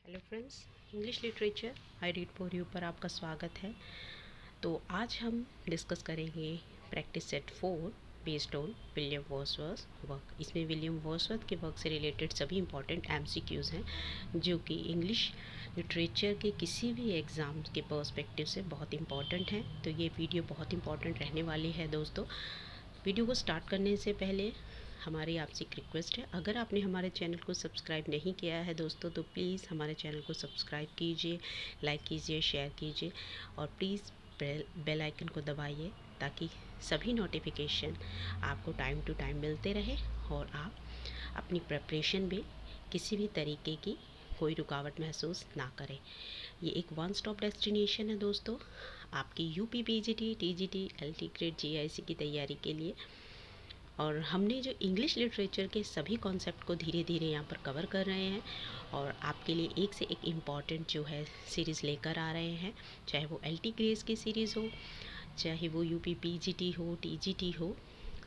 Hello friends, English literature I read for you पर आपका स्वागत है। तो आज हम डिस्कस करेंगे practice set 4 based on William Wordsworth work. इसमें विलियम वर्ड्सवर्थ के वर्क से रिलेटेड सभी इंपॉर्टेंट एमसीक्यूज़ हैं जो कि इंग्लिश लिटरेचर के किसी भी एग्ज़ाम के पर्सपेक्टिव से बहुत इंपॉर्टेंट हैं। तो ये वीडियो बहुत इंपॉर्टेंट रहने वाली है दोस्तों। वीडियो को स्टार्ट करने से पहले हमारी आपसे एक रिक्वेस्ट है, अगर आपने हमारे चैनल को सब्सक्राइब नहीं किया है दोस्तों तो प्लीज़ हमारे चैनल को सब्सक्राइब कीजिए, लाइक कीजिए, शेयर कीजिए और प्लीज़ बेल आइकन को दबाइए ताकि सभी नोटिफिकेशन आपको टाइम टू टाइम मिलते रहे और आप अपनी प्रिपरेशन में किसी भी तरीके की कोई रुकावट महसूस ना करें। ये एक वन स्टॉप डेस्टिनेशन है दोस्तों आपकी UP PGT, TGT, LT grade, GIC की तैयारी के लिए। और हमने जो इंग्लिश लिटरेचर के सभी कॉन्सेप्ट को धीरे धीरे यहाँ पर कवर कर रहे हैं और आपके लिए एक से एक इम्पॉर्टेंट जो है सीरीज़ लेकर आ रहे हैं, चाहे वो एलटी ग्रेस की सीरीज़ हो, चाहे वो यूपी पीजीटी हो, टीजीटी हो,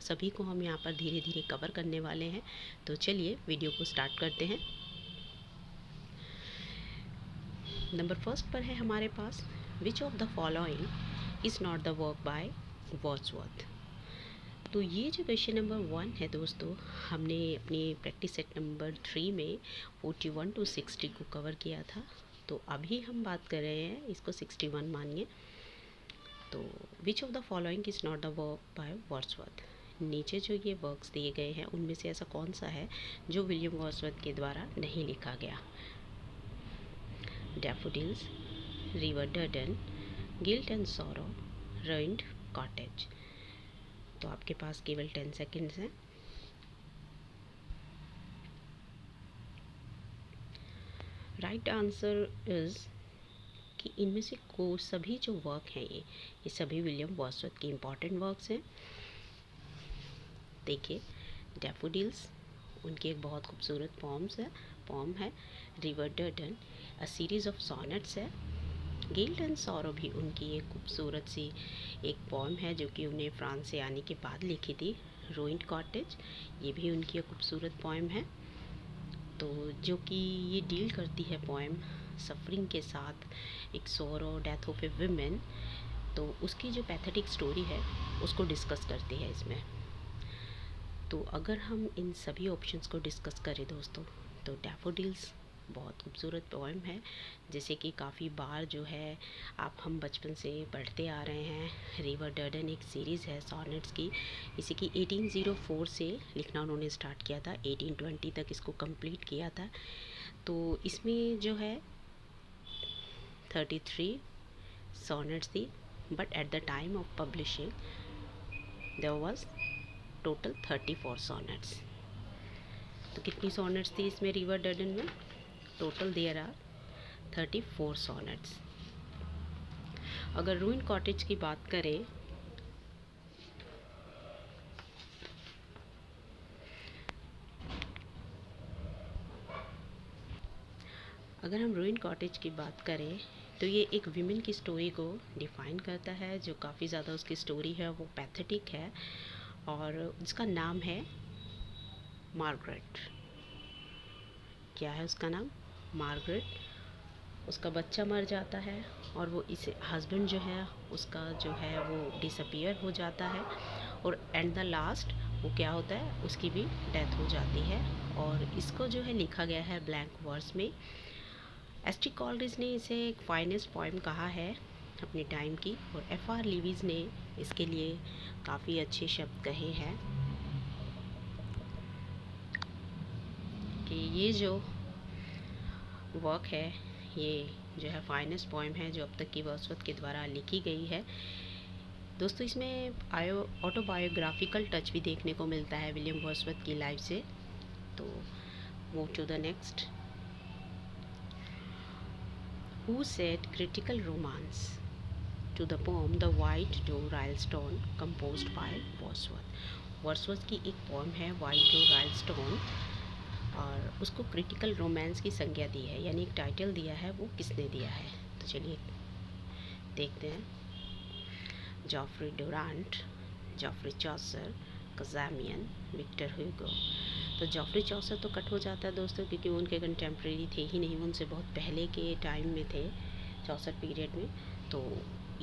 सभी को हम यहाँ पर धीरे धीरे कवर करने वाले हैं। तो चलिए वीडियो को स्टार्ट करते हैं। नंबर फर्स्ट पर है हमारे पास, which of the following is not the work by Wordsworth. तो ये जो क्वेश्चन नंबर 1 है दोस्तों, हमने अपनी प्रैक्टिस सेट नंबर 3 में 41 to 60 को कवर किया था। तो अभी हम बात कर रहे हैं, इसको 61 मानिए। तो विच of the following is not the work by Wordsworth. नीचे जो ये वर्क्स दिए गए हैं उनमें से ऐसा कौन सा है जो विलियम वर्ड्सवर्थ के द्वारा नहीं लिखा गया। Daffodils, river Duddon, guilt and sorrow, ruined cottage. तो आपके पास केवल 10 सेकेंड्स हैं। राइट आंसर इज़ कि इनमें से को सभी जो वर्क हैं ये सभी विलियम वर्ड्सवर्थ के इम्पॉर्टेंट वर्क्स हैं। देखिए, डैफोडिल्स उनकी एक बहुत खूबसूरत पॉम है। River Durden a series of sonnets है। गिल्ट एंड सॉरो भी उनकी एक खूबसूरत सी एक पॉम है जो कि उन्हें फ्रांस से आने के बाद लिखी थी। रूइंड कॉटेज ये भी उनकी एक खूबसूरत पॉम है। तो जो कि ये डील करती है पोएम सफरिंग के साथ, एक sorrow, death of A women. तो उसकी जो पैथेटिक स्टोरी है उसको डिस्कस करती है इसमें। तो अगर हम इन सभी ऑप्शंस को डिस्कस करें दोस्तों तो डैफोडिल्स बहुत खूबसूरत पोएम है, जैसे कि काफ़ी बार जो है हम बचपन से पढ़ते आ रहे हैं। रिवर डर्डन एक सीरीज़ है सॉनेट्स की, इसी की 1804 से लिखना उन्होंने स्टार्ट किया था, 1820 तक इसको कंप्लीट किया था। तो इसमें जो है 33 सॉनेट्स थी, but at the time of publishing there was total 34 sonnets. तो कितनी सॉनेट्स थी इसमें रिवर डर्डन में? Total there are 34 sonnets. अगर रूइन कॉटेज की बात करें अगर हम रूइन कॉटेज की बात करें तो ये एक विमेन की स्टोरी को डिफ़ाइन करता है, जो काफ़ी ज़्यादा उसकी स्टोरी है वो पैथेटिक है और उसका नाम है मार्गरेट। क्या है उसका नाम? मार्गरेट। उसका बच्चा मर जाता है और वो इस हस्बैंड जो है उसका जो है वो डिसअपियर हो जाता है और एट द लास्ट वो क्या होता है, उसकी भी डेथ हो जाती है। और इसको जो है लिखा गया है ब्लैंक वर्स में। एस टी कॉलरिज ने इसे एक फाइनेस्ट पोएम कहा है अपने टाइम की, और एफ आर लीवीज ने इसके लिए काफ़ी अच्छे शब्द कहे हैं कि ये जो वर्क है ये जो है फाइनेस्ट पोएम है जो अब तक की वर्ड्सवर्थ के द्वारा लिखी गई है। दोस्तों इसमें ऑटोबायोग्राफिकल टच भी देखने को मिलता है विलियम वर्ड्सवर्थ की लाइफ से। तो move to the next. Who said critical romance to the poem the white doe Rylstone composed by Wordsworth. Wordsworth की एक पोम है वाइट डोर राइलस्टोन और उसको क्रिटिकल रोमांस की संज्ञा दी है, यानी एक टाइटल दिया है, वो किसने दिया है? तो चलिए देखते हैं। Geoffrey Durant, Geoffrey Chaucer, Cazamian, Victor Hugo. तो जॉफ्री चौसर तो कट हो जाता है दोस्तों, क्योंकि वो उनके कंटेम्प्रेरी थे ही नहीं, वो उनसे बहुत पहले के टाइम में थे, चौसर पीरियड में। तो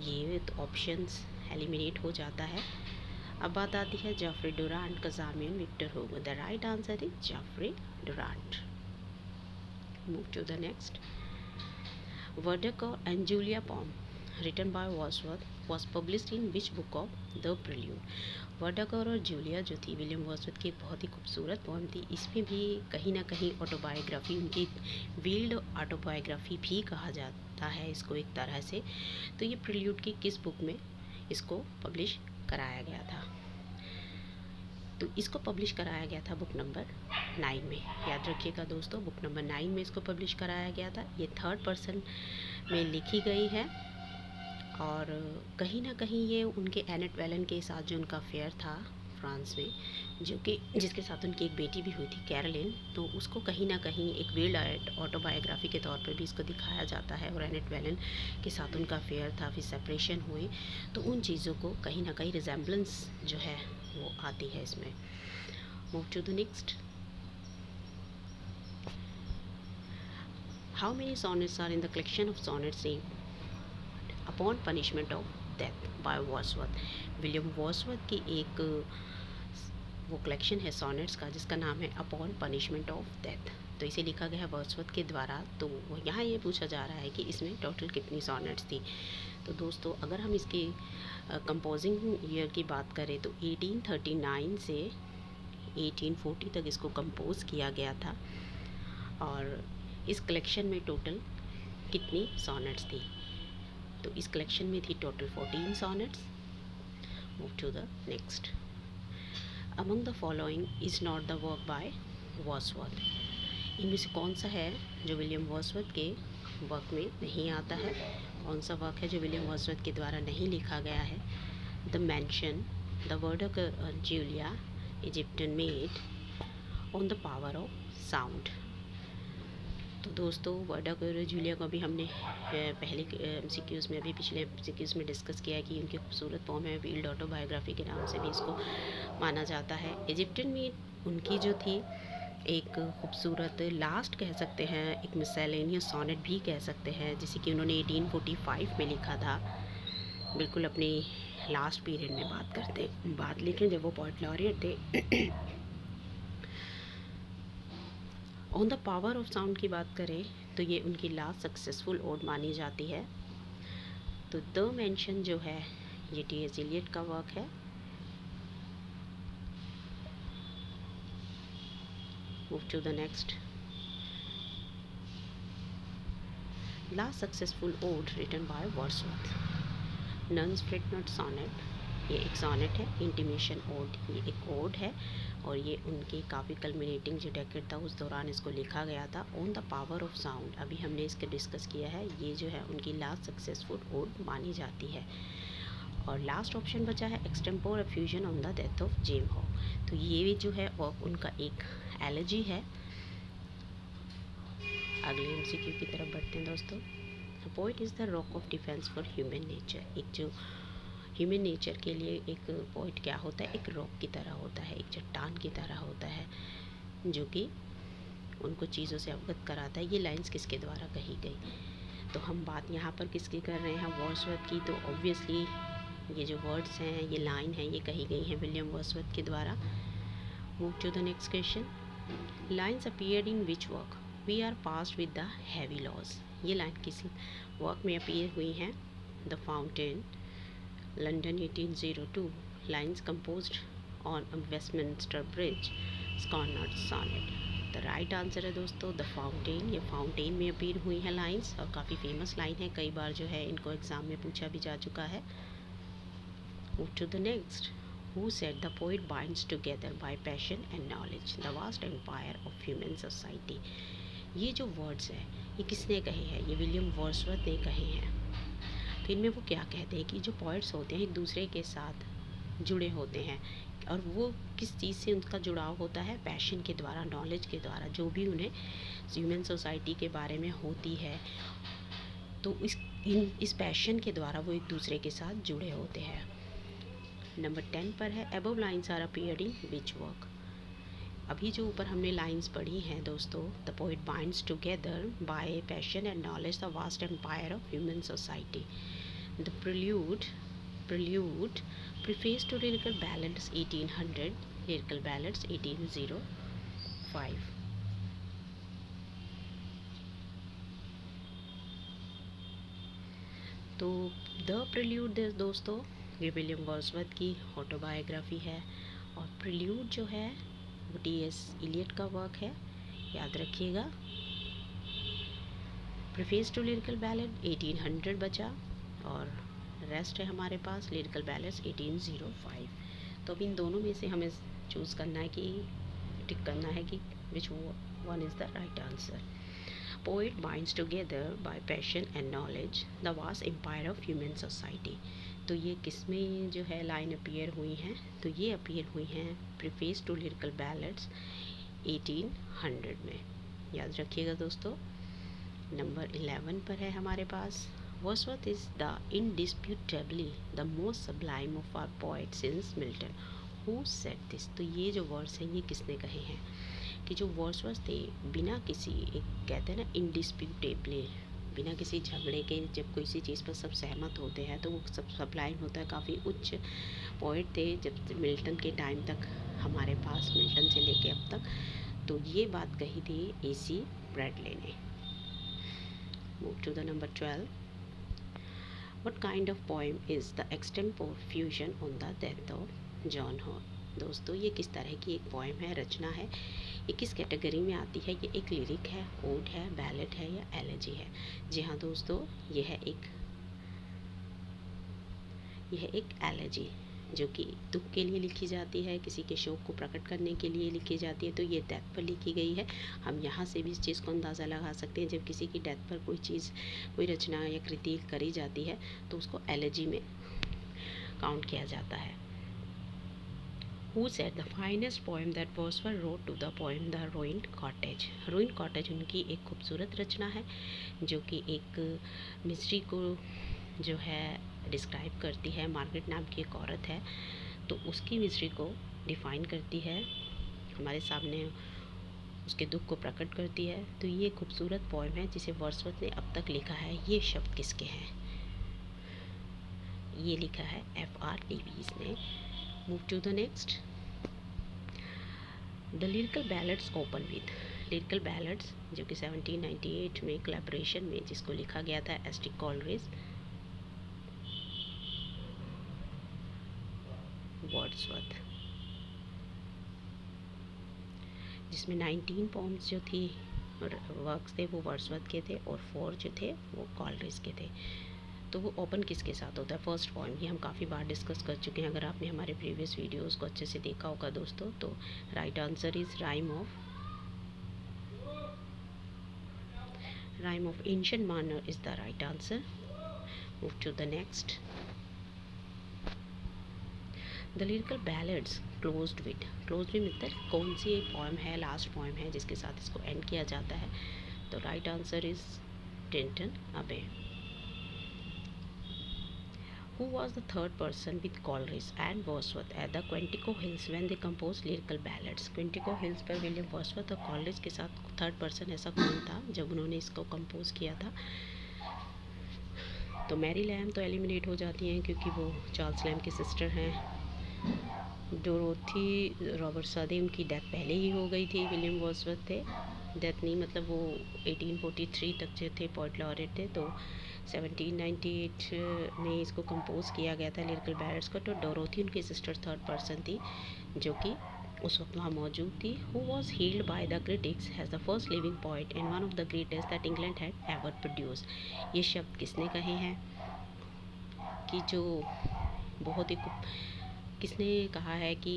ये तो ऑप्शंस एलिमिनेट हो जाता है। अब बात आती है Geoffrey Durant, Cazamian, Victor Hugo. The right answer is Geoffrey Durant. Move to the next. Vertigo and Julia poem written by Wordsworth was published in which book of The Prelude? वर्डागर और Julia जो थी William Wordsworth की एक बहुत ही खूबसूरत pome थी। इसमें भी कहीं ना कहीं ऑटोबायोग्राफी, उनकी वील्ड ऑटोबायोग्राफी भी कहा जाता है इसको एक तरह से। तो ये प्रिल्यूड की किस बुक में इसको पब्लिश कराया गया था? तो इसको पब्लिश कराया गया था बुक नंबर 9 में। याद रखिएगा दोस्तों, बुक नंबर 9 में इसको पब्लिश कराया गया था। ये थर्ड पर्सन में लिखी गई है और कहीं ना कहीं ये उनके एनेट वेलन के साथ जो उनका अफेयर था फ्रांस में, जो कि जिसके साथ उनकी एक बेटी भी हुई थी कैरोलिन, तो उसको कहीं ना कहीं एक वील्ड ऑटोबायोग्राफी के तौर पर भी इसको दिखाया जाता है। और एनेट वेलन के साथ उनका अफेयर था, फिर सेपरेशन हुई, तो उन चीज़ों को कहीं ना कहीं रिजेम्बलेंस जो है वो आती है इसमें। Move to the next. How many sonnets are in the collection of sonnets upon punishment of death by Wordsworth? William Wordsworth की एक वो कलेक्शन है सॉनेट्स का जिसका नाम है अपॉन पनिशमेंट ऑफ डेथ। तो इसे लिखा गया है वर्ड्सवर्थ के द्वारा। तो यहाँ ये पूछा जा रहा है कि इसमें टोटल कितनी सॉनेट्स थी। तो दोस्तों अगर हम इसकी कंपोजिंग ईयर की बात करें तो 1839 से 1840 तक इसको कंपोज किया गया था। और इस कलेक्शन में टोटल कितनी सॉनेट्स थी? तो इस कलेक्शन में थी total 14 sonnets. Move to the next. Among the following is not the work by Wordsworth? इनमें से कौन सा है जो विलियम वर्ड्सवर्थ के वर्क में नहीं आता है? कौन सा वर्क है जो विलियम वर्ड्सवर्थ के द्वारा नहीं लिखा गया है? The mansion, the Vaudracour Julia, Egyptian maid, on the power of sound. तो दोस्तों वर्डागर जूलिया को भी हमने पहले एमसीक्यूज़ में, अभी पिछले एमसीक्यूज़ में डिस्कस किया है कि उनकी खूबसूरत पोम है, वील्ड ऑटोबायोग्राफी के नाम से भी इसको माना जाता है। इजिप्शियन में उनकी जो थी एक खूबसूरत लास्ट कह सकते हैं, एक मिसलेनियस सॉनेट भी कह सकते हैं, जिसे कि उन्होंने 1845 में लिखा था, बिल्कुल अपने लास्ट पीरियड में बात लिखें जब वो पोएट लॉरिएट थे। On the power of sound की बात करें तो ये उनकी लास्ट सक्सेसफुल ओड मानी जाती है। तो द मेंशन जो है ये टी.एस. एलियट का वर्क है। Move to the next. Last successful ode written by Wordsworth, nuns fret not sonnet. ये एक सॉनेट है। इंटीमेशन ओड ये एक ओड है और ये उनकी काफ़ी कल्मिनेटिंग जो डेकेड था उस दौरान इसको लिखा गया था। On the power of sound अभी हमने इसके डिस्कस किया है, ये जो है उनकी लास्ट सक्सेसफुल ओड मानी जाती है। और लास्ट ऑप्शन बचा है extempore effusion on the death of James Hogg. तो ये भी जो है वर्क उनका एक एलर्जी है। अगले एमसीक्यू की तरफ बढ़ते हैं दोस्तों। Poet is the rock of defence for human nature. एक जो ह्यूमन नेचर के लिए एक पोइट क्या होता है, एक रॉक की तरह होता है, एक चट्टान की तरह होता है, जो कि उनको चीज़ों से अवगत कराता है। ये लाइंस किसके द्वारा कही गई? तो हम बात यहाँ पर किसकी कर रहे हैं, वर्ड्सवर्थ की। तो ऑब्वियसली ये जो वर्ड्स हैं, ये लाइन है, ये कही गई हैं विलियम वर्ड्सवर्थ के द्वारा। Move to the next question. Lines appeared in which work? We are passed with the heavy lodge. ये लाइन किस वर्क में अपीयर हुई हैं? The fountain, London 1802, lines composed on Westminster Bridge, scorn not sonnet. The right answer है दोस्तों the fountain. ये fountain में appear हुई हैं लाइन्स और काफ़ी फेमस लाइन है, कई बार जो है इनको एग्ज़ाम में पूछा भी जा चुका है। Move to the next. Who said the poet binds together by passion and knowledge the vast empire of human society? ये जो वर्ड्स हैं ये किसने कहे हैं? ये विलियम वर्ड्सवर्थ ने कहे हैं। तो इनमें वो क्या कहते हैं कि जो पोइट्स होते हैं एक दूसरे के साथ जुड़े होते हैं, और वो किस चीज़ से उनका जुड़ाव होता है? पैशन के द्वारा, नॉलेज के द्वारा, जो भी उन्हें ह्यूमन सोसाइटी के बारे में होती है, तो इस पैशन के द्वारा वो एक दूसरे के साथ जुड़े होते हैं। नंबर 10 पर है above lines are appeared in which work? अभी जो ऊपर हमने लाइंस पढ़ी हैं दोस्तों, the poet binds together by passion and knowledge the vast empire of human society. The prelude preface to lyrical ballads 1800, lyrical ballads 1805। तो द प्रिल्यूड दोस्तों ये विलियम वर्ड्सवर्थ की ऑटोबायोग्राफी है, और प्रिल्यूड जो है वो टी.एस. इलियट का वर्क है, याद रखिएगा। प्रीफेस टू लिरिकल बैलेड 1800 बचा, और रेस्ट है हमारे पास लिरिकल बैलेड्स 1805। तो अब इन दोनों में से हमें चूज़ करना है कि टिक करना है कि which one is the right answer. Poet binds together by passion and knowledge the vast empire of human society. तो ये किस में जो है लाइन अपीयर हुई हैं, तो ये अपीयर हुई हैं प्रीफेस टू लिरिकल बैलेड्स 1800 में, याद रखिएगा दोस्तों। नंबर 11 पर है हमारे पास, Wordsworth is the indisputably the most sublime of our poets since Milton. Who said this? तो ये जो वर्ड्स हैं ये किसने कहे हैं कि जो वर्ड्सवर्थ थे बिना किसी एक कहते हैं ना इंडिस्प्यूटेबली, बिना किसी झगड़े के जब कोई सी चीज़ पर सब सहमत होते हैं तो वो सब सब्लाइम होता है, काफ़ी उच्च पोइट थे जब मिल्टन के टाइम तक हमारे पास, मिल्टन से लेके अब तक। तो ये बात कही थी A.C. ब्रैडले ने। Move to the number 12। What kind of poem is the extempore fusion on the death of John Hall? दोस्तों ये किस तरह की एक पोएम है, रचना है, ये किस कैटेगरी में आती है? ये एक लिरिक है, ओड है, बैलेट है या एलेजी है? जी हाँ दोस्तों, यह है एक एलेजी जो कि दुख के लिए लिखी जाती है, किसी के शोक को प्रकट करने के लिए लिखी जाती है। तो ये डेथ पर लिखी गई है। हम यहाँ से भी इस चीज़ को अंदाज़ा लगा सकते हैं, जब किसी की डेथ पर कोई रचना या कृति करी जाती है तो उसको एलेजी में काउंट किया जाता है। Who said the finest poem that Wordsworth wrote to the poem The Ruined Cottage? Ruined Cottage उनकी एक खूबसूरत रचना है जो कि एक मिस्ट्री को जो है डिस्क्राइब करती है। मार्गरेट नाम की एक औरत है, तो उसकी मिस्ट्री को डिफ़ाइन करती है, हमारे सामने उसके दुख को प्रकट करती है। तो ये खूबसूरत पोएम है जिसे वर्ड्सवर्थ ने अब तक लिखा है। ये शब्द किसके हैं? ये लिखा है F.R. डेविस ने। Move to the next. The lyrical ballads open with, lyrical ballads जो कि 1798 में कोलैबोरेशन में जिसको लिखा गया था एस.टी. कॉलरिज, वर्ड्सवर्थ, जिसमें 19 पोम्स जो थी वर्क्स थे वो वर्ड्सवर्थ के थे और 4 जो थे वो कॉलरिज के थे। तो वो ओपन किसके साथ होता है? First poem. ये हम काफ़ी बार डिस्कस कर चुके हैं, अगर आपने हमारे प्रीवियस वीडियोस को अच्छे से देखा होगा दोस्तों। तो right answer is rime of ancient mariner is the right answer. Move to the next. The lyrical ballads closed with मतलब कौन सी एक पोएम है, लास्ट पोएम है जिसके साथ इसको एंड किया जाता है? तो राइट आंसर इज़ टेंटन अबे। Who was the third person with Coleridge and Wordsworth at the Quantico Hills when they composed lyrical ballads? Quantico Hills पर विलियम वर्ड्सवर्थ और कॉलरिज के साथ थर्ड पर्सन ऐसा कौन था जब उन्होंने इसको कंपोज किया था? तो मैरी लैम तो एलिमिनेट हो जाती हैं क्योंकि वो चार्ल्स लैम की सिस्टर हैं। डोरोथी रॉबर्ट सादे, उनकी डेथ पहले ही हो गई थी, विलियम वर्ड्सवर्थ थे, डेथ नहीं मतलब वो 1843 तक जो थे पोएट लॉरेट थे। तो 1798 में इसको कंपोज किया गया था लिरिकल बैलेड्स को। तो डोरोथी उनकी सिस्टर थर्ड पर्सन थी जो कि उस वक्त वहाँ मौजूद थी। Who was held by the critics has the first living poet and one of the greatest that England had ever produce. ये शब्द किसने कहे हैं कि जो बहुत ही किसने कहा है कि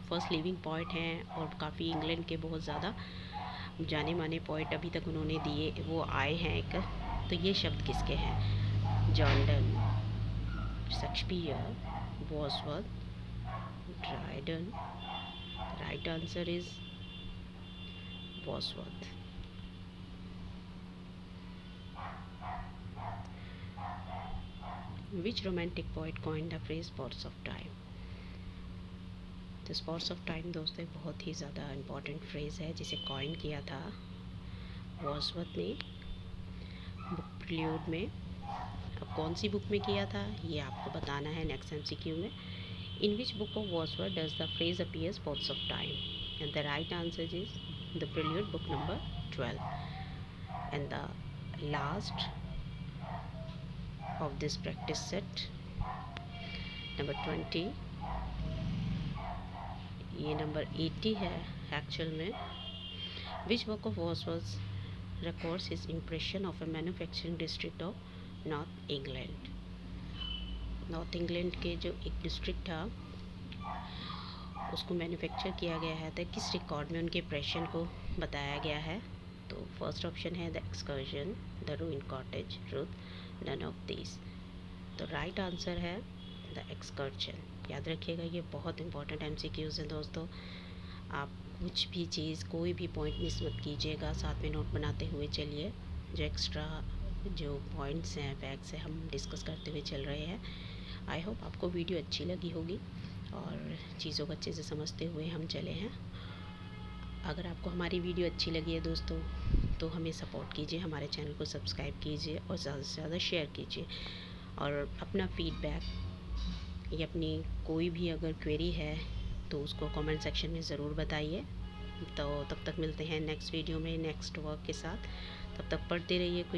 फर्स्ट लिविंग पोएट हैं और काफ़ी इंग्लैंड के बहुत ज़्यादा जाने माने पोएट अभी तक उन्होंने दिए वो आए हैं एक। तो ये शब्द किसके हैं? John Donne, Shakespeare, Wordsworth, Dryden. Right answer is Wordsworth. Which romantic poet coined the phrase "Birds of Time"? तो स्पॉट्स ऑफ टाइम दोस्तों बहुत ही ज़्यादा इम्पॉर्टेंट फ्रेज़ है जिसे कॉइन किया था वर्ड्सवर्थ ने बुक प्रील्यूड में। अब कौन सी बुक में किया था ये आपको बताना है नेक्स्ट MCQ में। In which book of Wordsworth does the phrase appear spots of time, and the right answer is the prelude book number 12। And the last of this practice set number 20, ये number 80 है actual में। Which work of Wordsworth records his impression of a manufacturing district of north England. North England के जो एक district था उसको manufacture किया गया है तो किस रिकॉर्ड में उनके इम्प्रेशन को बताया गया है। तो फर्स्ट ऑप्शन है the excursion, the ruined cottage, truth, none of this. तो राइट आंसर है द एक्सकर्जन। याद रखिएगा ये बहुत इंपॉर्टेंट MCQs हैं दोस्तों। आप कुछ भी चीज़ कोई भी पॉइंट मिस मत कीजिएगा, साथ में नोट बनाते हुए चलिए। जो एक्स्ट्रा जो पॉइंट्स हैं फैक्ट्स हैं हम डिस्कस करते हुए चल रहे हैं। आई होप आपको वीडियो अच्छी लगी होगी और चीज़ों को अच्छे से समझते हुए हम चले हैं। अगर आपको हमारी वीडियो अच्छी लगी है दोस्तों तो हमें सपोर्ट कीजिए, हमारे चैनल को सब्सक्राइब कीजिए और ज़्यादा से ज़्यादा शेयर कीजिए। और अपना फीडबैक या अपनी कोई भी अगर क्वेरी है तो उसको कमेंट सेक्शन में ज़रूर बताइए। तो तब तक मिलते हैं नेक्स्ट वीडियो में नेक्स्ट वर्क के साथ। तब तक पढ़ते रहिए, खुश